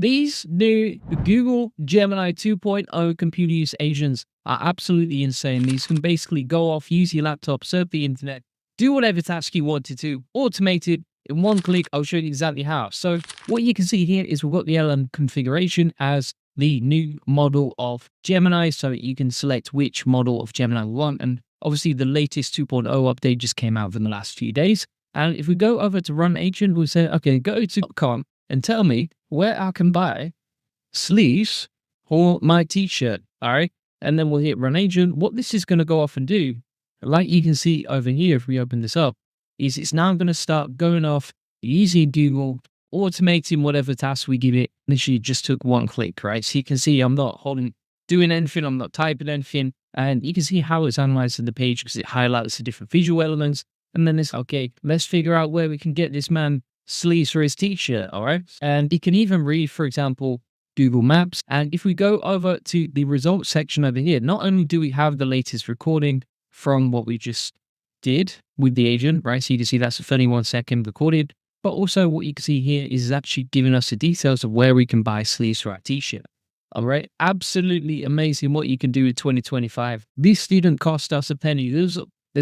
These new Google Gemini 2.0 computer use agents are absolutely insane. These can basically go off, use your laptop, surf the internet, do whatever task you wanted to, automate it in one click. I'll show you exactly how. So what you can see here is we've got the LM configuration as the new model of Gemini. So you can select which model of Gemini we want. And obviously the latest 2.0 update just came out in the last few days. And if we go over to run agent, we'll say, okay, go to .com and tell me where I can buy sleeves for my t-shirt. All right. And then we'll hit run agent. What this is going to go off and do, like you can see over here, if we open this up, is it's now going to start going off using Google, automating whatever task we give it. Literally just took one click, right? So you can see I'm not doing anything. I'm not typing anything. And you can see how it's analyzing the page because it highlights the different visual elements. And then it's, okay, let's figure out where we can get this man sleeves for his t-shirt, all right? And you can even read, for example, Google Maps. And if we go over to the results section over here, not only do we have the latest recording from what we just did with the agent, right? So you can see that's a 31-second recorded, but also what you can see here is actually giving us the details of where we can buy sleeves for our t-shirt. All right, absolutely amazing what you can do in 2025. This didn't cost us a penny. There's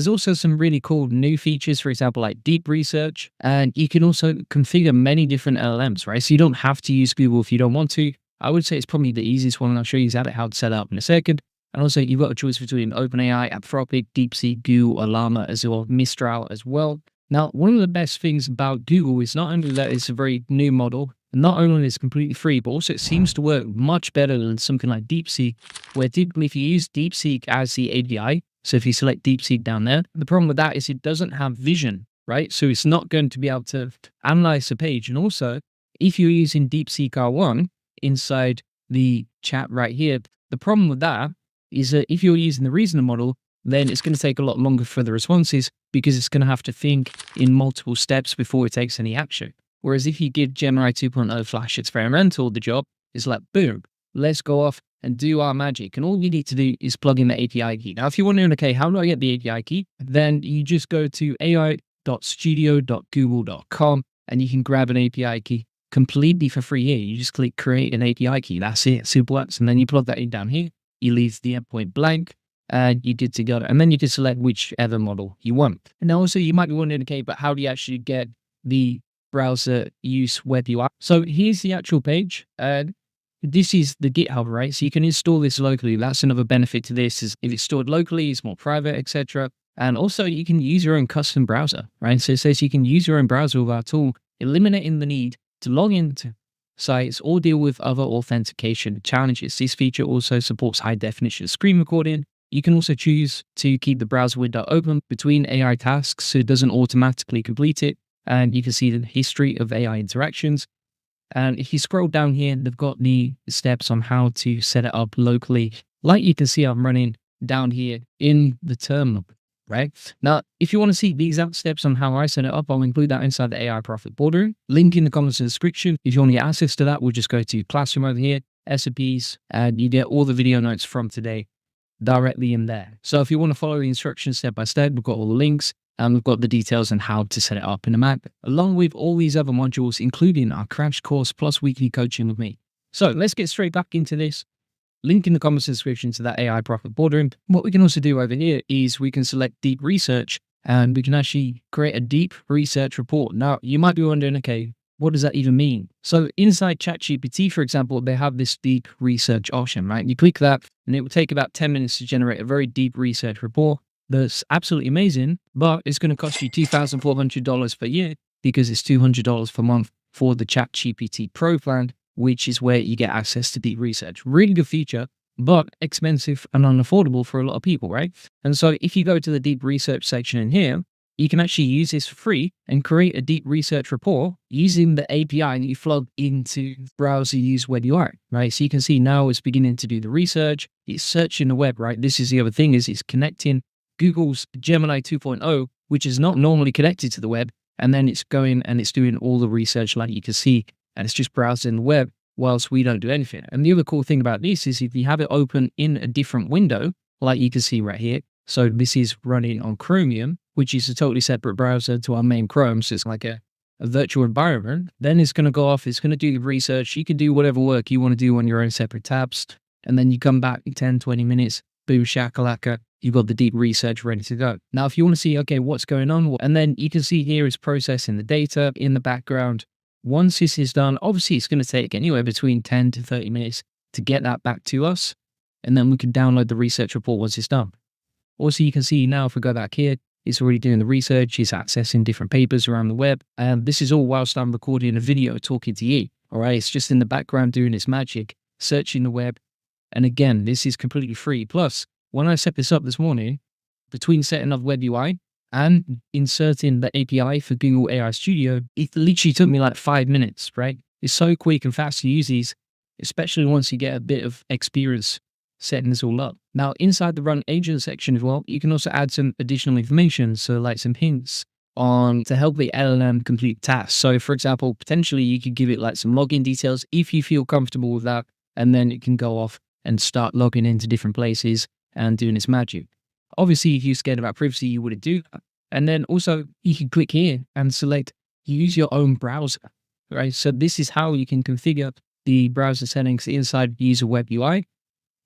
also some really cool new features, for example, like deep research, and you can also configure many different LLMs, right? So you don't have to use Google if you don't want to. I would say it's probably the easiest one, and I'll show you how to set it up in a second. And also, you've got a choice between OpenAI, Anthropic, DeepSeek, Google, Llama, as well, Mistral as well. Now, one of the best things about Google is not only that it's a very new model, not only is it completely free, but also it seems to work much better than something like DeepSeek, where typically if you use DeepSeek as the API, so if you select DeepSeek down there, the problem with that is it doesn't have vision, right? So it's not going to be able to analyze the page. And also, if you're using DeepSeek R1 inside the chat right here, the problem with that is that if you're using the reasoning model, then it's going to take a lot longer for the responses because it's going to have to think in multiple steps before it takes any action. Whereas if you give Gemini 2.0 Flash experimental the job, it's like, boom, let's go off and do our magic. And all you need to do is plug in the API key. Now, if you're wondering, okay, how do I get the API key? Then you just go to ai.studio.google.com and you can grab an API key completely for free here. You just click create an API key. That's it. Simple as. And then you plug that in down here. You leave the endpoint blank and you good to go. And then you just select whichever model you want. And also you might be wondering, okay, but how do you actually get the browser use web UI? So here's the actual page. This is the GitHub, right? So you can install this locally. That's another benefit to this is if it's stored locally, it's more private, etc. And also you can use your own custom browser, right? So it says you can use your own browser with our tool, eliminating the need to log into sites or deal with other authentication challenges. This feature also supports high definition screen recording. You can also choose to keep the browser window open between AI tasks so it doesn't automatically complete it. And you can see the history of AI interactions. And if you scroll down here, they've got the steps on how to set it up locally. Like you can see, I'm running down here in the terminal, right? Now, if you want to see the exact steps on how I set it up, I'll include that inside the AI Profit Boardroom. Link in the comments and description. If you want to get access to that, we'll just go to Classroom over here, SOPs, and you get all the video notes from today directly in there. So if you want to follow the instructions step by step, we've got all the links. And we've got the details on how to set it up in a Mac, along with all these other modules, including our crash course plus weekly coaching with me. So let's get straight back into this. Link in the comments and description to that AI Profit Boardroom. What we can also do over here is we can select deep research and we can actually create a deep research report. Now, you might be wondering, okay, what does that even mean? So inside ChatGPT, for example, they have this deep research option, right? You click that and it will take about 10 minutes to generate a very deep research report. That's absolutely amazing, but it's going to cost you $2,400 per year because it's $200 per month for the ChatGPT Pro plan, which is where you get access to deep research. Really good feature, but expensive and unaffordable for a lot of people, right? And so if you go to the deep research section in here, you can actually use this for free and create a deep research report using the API that you plug into browser use web UI, right? So you can see now it's beginning to do the research. It's searching the web, right? This is the other thing is it's connecting Google's Gemini 2.0, which is not normally connected to the web. And then it's going and it's doing all the research like you can see, and it's just browsing the web whilst we don't do anything. And the other cool thing about this is if you have it open in a different window, like you can see right here. So this is running on Chromium, which is a totally separate browser to our main Chrome. So it's like a a virtual environment, then it's going to go off, it's going to do the research. You can do whatever work you want to do on your own separate tabs. And then you come back in 10, 20 minutes, boom, shakalaka, you've got the deep research ready to go. Now, if you want to see, okay, what's going on? And then you can see here is processing the data in the background. Once this is done, obviously it's going to take anywhere between 10 to 30 minutes to get that back to us. And then we can download the research report once it's done. Also, you can see now, if we go back here, it's already doing the research, it's accessing different papers around the web. And this is all whilst I'm recording a video talking to you. All right, it's just in the background doing its magic, searching the web. And again, this is completely free. Plus, when I set this up this morning, between setting up Web UI and inserting the API for Google AI Studio, it literally took me like 5 minutes, right? It's so quick and fast to use these, especially once you get a bit of experience setting this all up. Now, inside the Run Agent section as well, you can also add some additional information. So like some hints on to help the LLM complete tasks. So for example, potentially you could give it like some login details if you feel comfortable with that, and then it can go off and start logging into different places and doing its magic. Obviously, if you're scared about privacy, you wouldn't do that. And then also you can click here and select use your own browser, right? So this is how you can configure the browser settings inside user web UI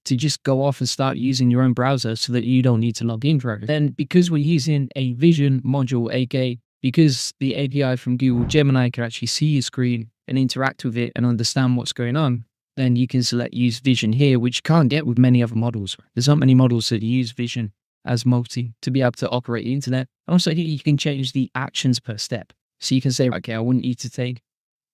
to just go off and start using your own browser so that you don't need to log in for it. Then because we're using a vision module, aka because the API from Google Gemini can actually see your screen and interact with it and understand what's going on, then you can select use vision here, which you can't get with many other models. There's not many models that use vision as multi to be able to operate the internet. Also here you can change the actions per step. So you can say, okay, I want you to take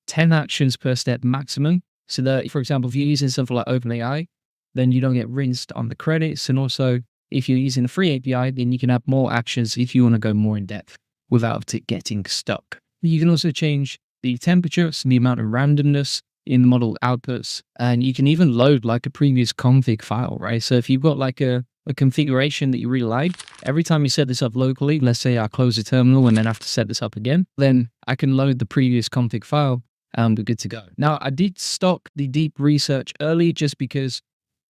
10 actions per step maximum. So that, for example, if you're using something like OpenAI, then you don't get rinsed on the credits. And also, if you're using a free API, then you can have more actions if you want to go more in depth without it getting stuck. You can also change the temperature, so the amount of randomness in the model outputs. And you can even load like a previous config file, right? So if you've got like a configuration that you really like, every time you set this up locally, let's say I close the terminal and then have to set this up again, then I can load the previous config file and we're good to go. Now, I did stock the deep research early just because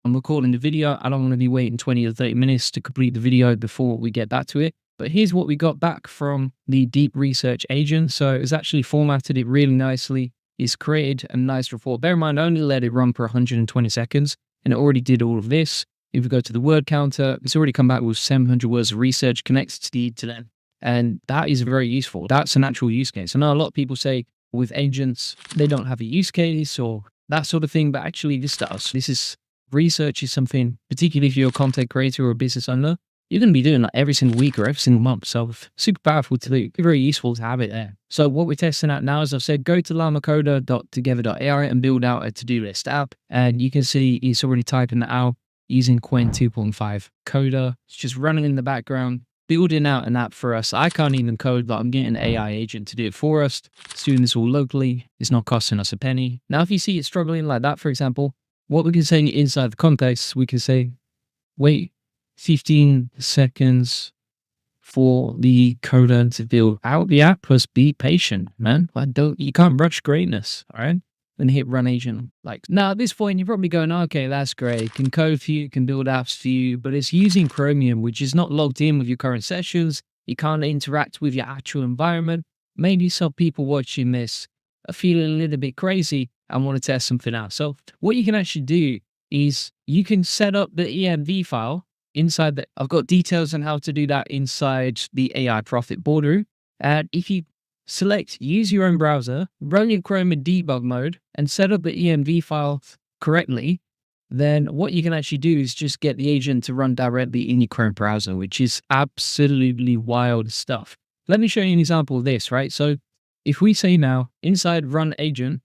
I'm recording the video. I don't want to be waiting 20 or 30 minutes to complete the video before we get back to it. But here's what we got back from the deep research agent. So it's actually formatted it really nicely. It's created a nice report. Bear in mind, I only let it run for 120 seconds and it already did all of this. If we go to the word counter, it's already come back with 700 words of research connected to the internet. And that is very useful. That's an actual use case. I know a lot of people say with agents, they don't have a use case or that sort of thing, but actually this does. Research is something, particularly if you're a content creator or a business owner, you're going to be doing like every single week or every single month. So super powerful to do. Very useful to have it there. So what we're testing out now, as I've said, go to llamacoder.together.ai and build out a to-do list app. And you can see it's already typing that out using Quen 2.5 Coder. It's just running in the background, building out an app for us. I can't even code, but I'm getting an AI agent to do it for us. It's doing this all locally. It's not costing us a penny. Now, if you see it struggling like that, for example, what we can say inside the context, we can say, wait 15 seconds for the coder to build out the app, plus be patient, man. You can't rush greatness, all right? Then hit run agent. Now at this point, you're probably going, okay, that's great. Can code for you, can build apps for you, but it's using Chromium, which is not logged in with your current sessions. You can't interact with your actual environment. Maybe some people watching this are feeling a little bit crazy and want to test something out. So what you can actually do is you can set up the env file inside that. I've got details on how to do that inside the AI Profit boardroom. And if you select use your own browser, run your Chrome in debug mode and set up the env file correctly, then what you can actually do is just get the agent to run directly in your Chrome browser, which is absolutely wild stuff. Let me show you an example of this, right? So if we say now inside run agent,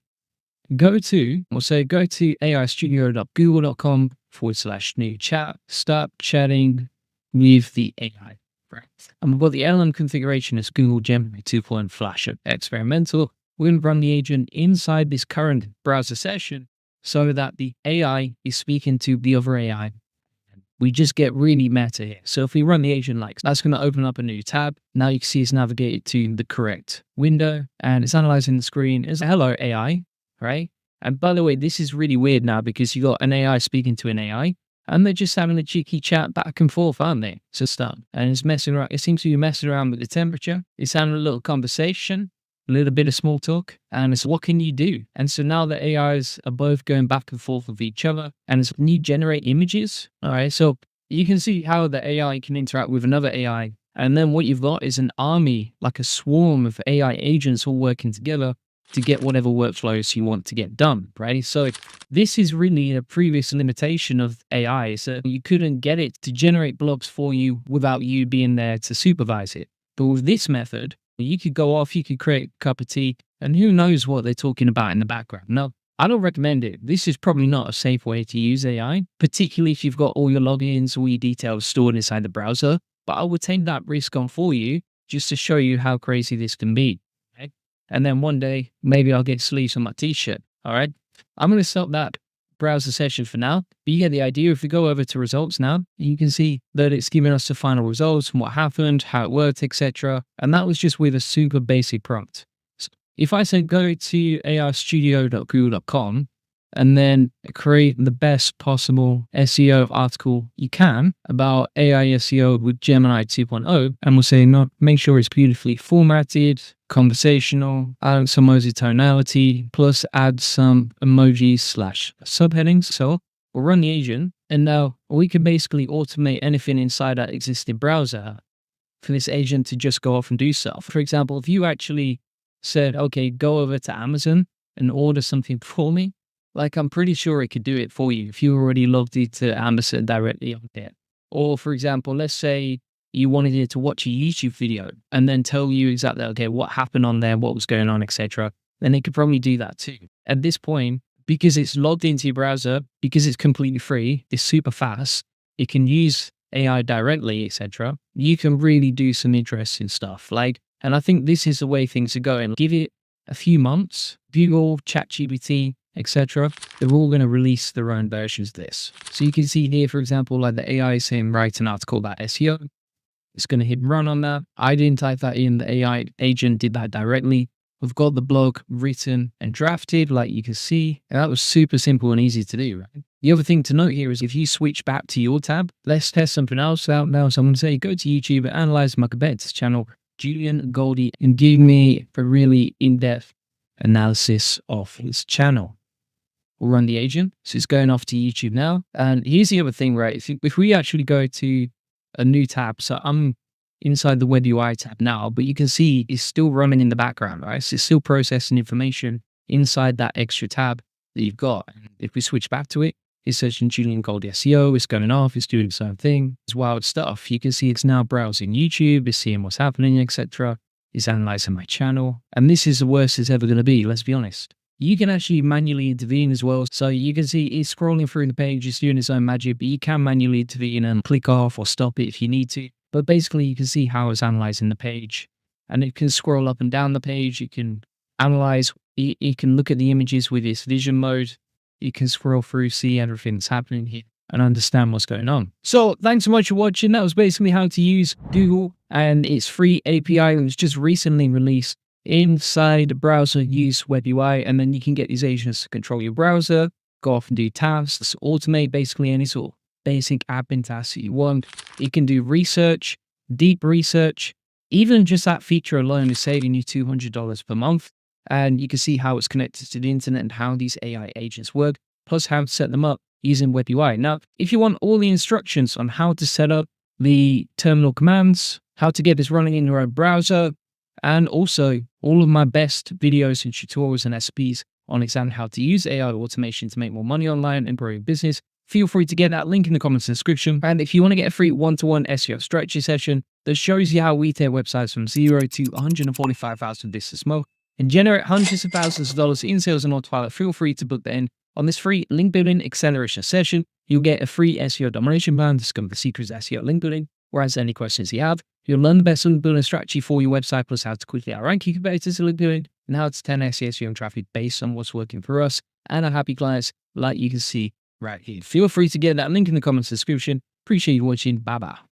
go to aistudio.google.com/new chat, start chatting with the AI. Right. And we've got the LLM configuration as Google Gemini 2.0 Flash experimental. We're going to run the agent inside this current browser session so that the AI is speaking to the other AI. We just get really meta here. So if we run the agent that's going to open up a new tab. Now you can see it's navigated to the correct window and it's analyzing the screen. It's hello AI, right? And by the way, this is really weird now because you got an AI speaking to an AI and they're just having a cheeky chat back and forth, aren't they? So start. And it's messing around. It seems to be messing around with the temperature. It's having a little conversation. a little bit of small talk, and it's what can you do? And so now the AIs are both going back and forth with each other, and it's, can you generate images? All right, so you can see how the AI can interact with another AI. And then what you've got is an army, like a swarm of AI agents all working together to get whatever workflows you want to get done, right? So this is really a previous limitation of AI. So you couldn't get it to generate blogs for you without you being there to supervise it. But with this method, you could go off, you could create a cup of tea, and who knows what they're talking about in the background. Now, I don't recommend it. This is probably not a safe way to use AI, particularly if you've got all your logins, all your details stored inside the browser. But I would take that risk on for you just to show you how crazy this can be. Okay? And then one day, maybe I'll get sleeves on my t-shirt. All right. I'm going to stop that browser session for now, but you get the idea. If we go over to results now, you can see that it's giving us the final results and what happened, how it worked, etc. And that was just with a super basic prompt. So if I say go to arstudio.google.com and then create the best possible SEO article you can about AI SEO with Gemini 2.0, and we'll say, no, make sure it's beautifully formatted, conversational, add some emoji tonality, plus add some emojis / subheadings. So we'll run the agent, and now we can basically automate anything inside that existing browser for this agent to just go off and do stuff. For example, if you actually said, okay, go over to Amazon and order something for me, like, I'm pretty sure it could do it for you if you already logged into Amazon directly on there. Or, for example, let's say you wanted it to watch a YouTube video and then tell you exactly, okay, what happened on there, what was going on, etc. Then it could probably do that too. At this point, because it's logged into your browser, because it's completely free, it's super fast, it can use AI directly, etc. You can really do some interesting stuff. And I think this is the way things are going. Give it a few months, Google, ChatGPT, etc. They're all going to release their own versions of this. So you can see here, for example, like the AI is saying, write an article about SEO. It's going to hit run on that. I didn't type that in. The AI agent did that directly. We've got the blog written and drafted, like you can see. And that was super simple and easy to do, right? The other thing to note here is if you switch back to your tab, let's test something else out now. So I'm going to say, go to YouTube and analyze my competitor's channel, Julian Goldie, and give me a really in-depth analysis of his channel. We'll run the agent. So it's going off to YouTube now. And here's the other thing, right? If we actually go to a new tab, so I'm inside the web UI tab now, but you can see it's still running in the background, right? So it's still processing information inside that extra tab that you've got. And if we switch back to it, it's searching Julian Gold SEO, it's going off, it's doing its own thing. It's wild stuff. You can see it's now browsing YouTube, it's seeing what's happening, etc. It's analyzing my channel. And this is the worst it's ever going to be, let's be honest. You can actually manually intervene as well. So you can see it's scrolling through the page, it's doing its own magic, but you can manually intervene and click off or stop it if you need to. But basically you can see how it's analyzing the page, and it can scroll up and down the page. You can analyze, you can look at the images with its vision mode. You can scroll through, see everything that's happening here and understand what's going on. So thanks so much for watching. That was basically how to use Google and its free API. It was just recently released. Inside the browser, use web UI, and then you can get these agents to control your browser, go off and do tasks, automate basically any sort of basic admin tasks that you want. It can do research, deep research. Even just that feature alone is saving you $200 per month. And you can see how it's connected to the internet and how these AI agents work, plus how to set them up using web UI. Now, if you want all the instructions on how to set up the terminal commands, how to get this running in your own browser, and also all of my best videos and tutorials and recipes on exactly how to use AI automation to make more money online and grow your business, feel free to get that link in the comments description. And if you want to get a free one-to-one SEO strategy session that shows you how we take websites from 0 to 145,000 business mode and generate hundreds of thousands of dollars in sales and autopilot, feel free to book that in. On this free link building acceleration session, you'll get a free SEO domination plan, discover the secrets of SEO link building, or answer any questions you have. You'll learn the best link building strategy for your website, plus how to quickly outrank your competitors in link building, and how to 10x SEO and traffic based on what's working for us and our happy clients, like you can see right here. Feel free to get that link in the comments description. Appreciate you watching. Bye-bye.